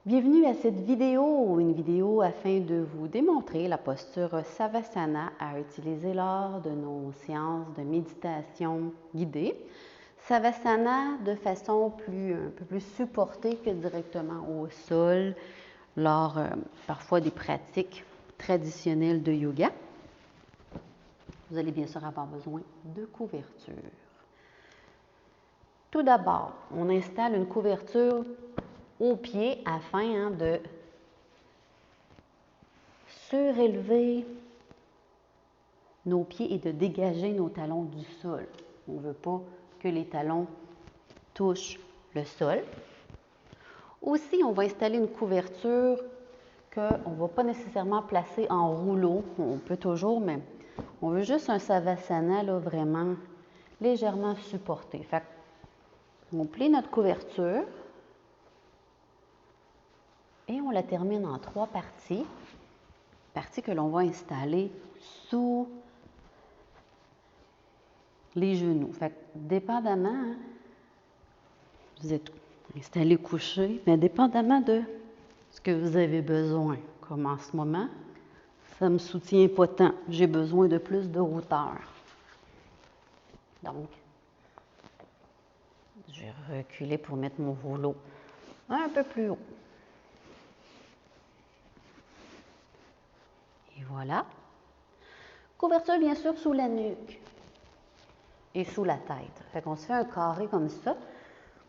Bienvenue à cette vidéo, une vidéo afin de vous démontrer la posture Savasana à utiliser lors de nos séances de méditation guidée. Savasana de façon un peu plus supportée que directement au sol lors parfois des pratiques traditionnelles de yoga. Vous allez bien sûr avoir besoin de couverture. Tout d'abord, on installe une couverture aux pieds afin de surélever nos pieds et de dégager nos talons du sol. On ne veut pas que les talons touchent le sol. Aussi, on va installer une couverture qu'on ne va pas nécessairement placer en rouleau. On peut toujours, mais on veut juste un savasana là, vraiment légèrement supporté. Fait on plie notre couverture et on la termine en 3 parties. Partie que l'on va installer sous les genoux. Fait que, dépendamment, vous êtes installé couché, mais dépendamment de ce que vous avez besoin. Comme en ce moment, ça ne me soutient pas tant. J'ai besoin de plus de hauteur. Donc, je vais reculer pour mettre mon rouleau un peu plus haut. Et voilà. Couverture, bien sûr, sous la nuque et sous la tête. Fait qu'on se fait un carré comme ça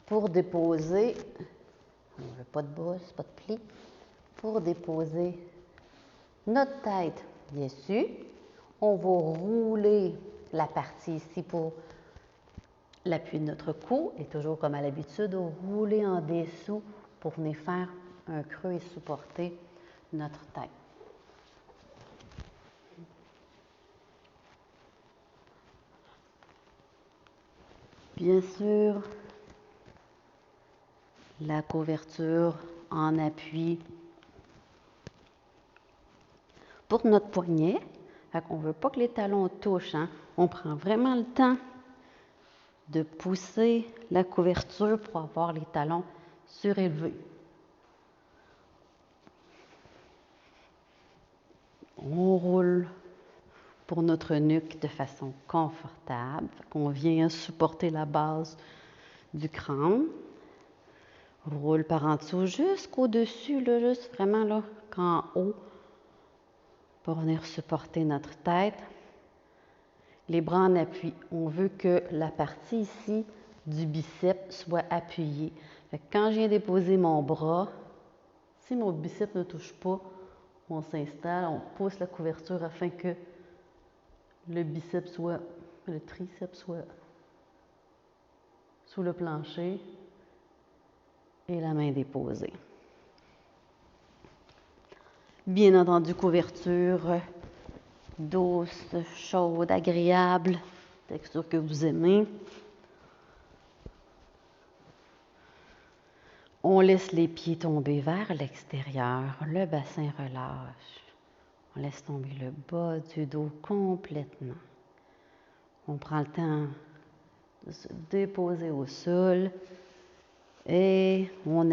pour déposer, on ne veut pas de bosse, pas de pli, pour déposer notre tête dessus. On va rouler la partie ici pour l'appui de notre cou et toujours comme à l'habitude, rouler en dessous pour venir faire un creux et supporter notre tête. Bien sûr, la couverture en appui pour notre poignet. On ne veut pas que les talons touchent. On prend vraiment le temps de pousser la couverture pour avoir les talons surélevés. On roule pour notre nuque de façon confortable. On vient supporter la base du crâne. On roule par en dessous jusqu'au-dessus, juste vraiment là, qu'en haut, pour venir supporter notre tête. Les bras en appui. On veut que la partie ici du biceps soit appuyée. Quand je viens déposer mon bras, si mon biceps ne touche pas, on s'installe, on pousse la couverture afin que le triceps soit sous le plancher et la main déposée. Bien entendu, couverture douce, chaude, agréable, texture que vous aimez. On laisse les pieds tomber vers l'extérieur, le bassin relâche. On laisse tomber le bas du dos complètement. On prend le temps de se déposer au sol et on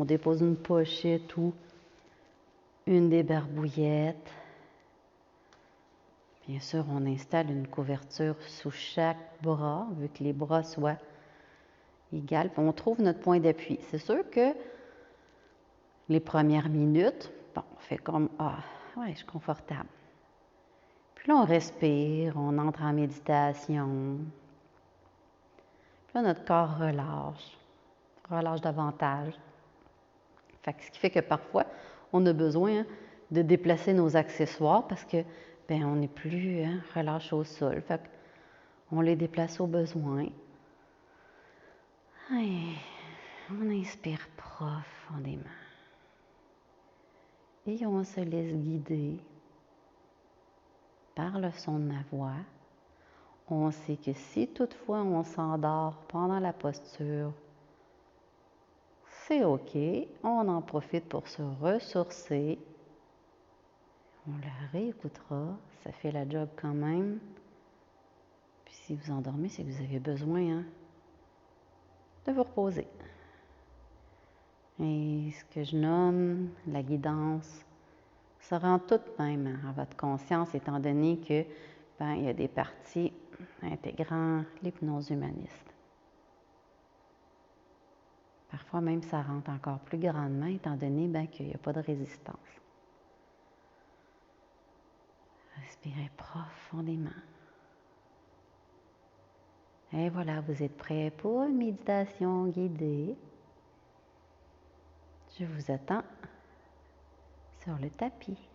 dépose une pochette ou une des barbouillettes. Bien sûr, on installe une couverture sous chaque bras, vu que les bras soient égaux. On trouve notre point d'appui. C'est sûr que les premières minutes, on fait comme « Ah, ouais, je suis confortable ». Puis là, on respire, on entre en méditation. Puis là, notre corps relâche davantage. Ce qui fait que parfois, on a besoin de déplacer nos accessoires parce que on n'est plus relâché au sol. On les déplace au besoin. Et on inspire profondément. Et on se laisse guider par le son de ma voix. On sait que si toutefois on s'endort pendant la posture, c'est OK. On en profite pour se ressourcer. On le réécoutera. Ça fait la job quand même. Puis si vous endormez, c'est que vous avez besoin de vous reposer. Et ce que je nomme la guidance se rend toute même à votre conscience, étant donné que il y a des parties intégrant l'hypnose humaniste. Parfois même, ça rentre encore plus grandement, étant donné qu'il n'y a pas de résistance. Respirez profondément. Et voilà, vous êtes prêts pour une méditation guidée. Je vous attends sur le tapis.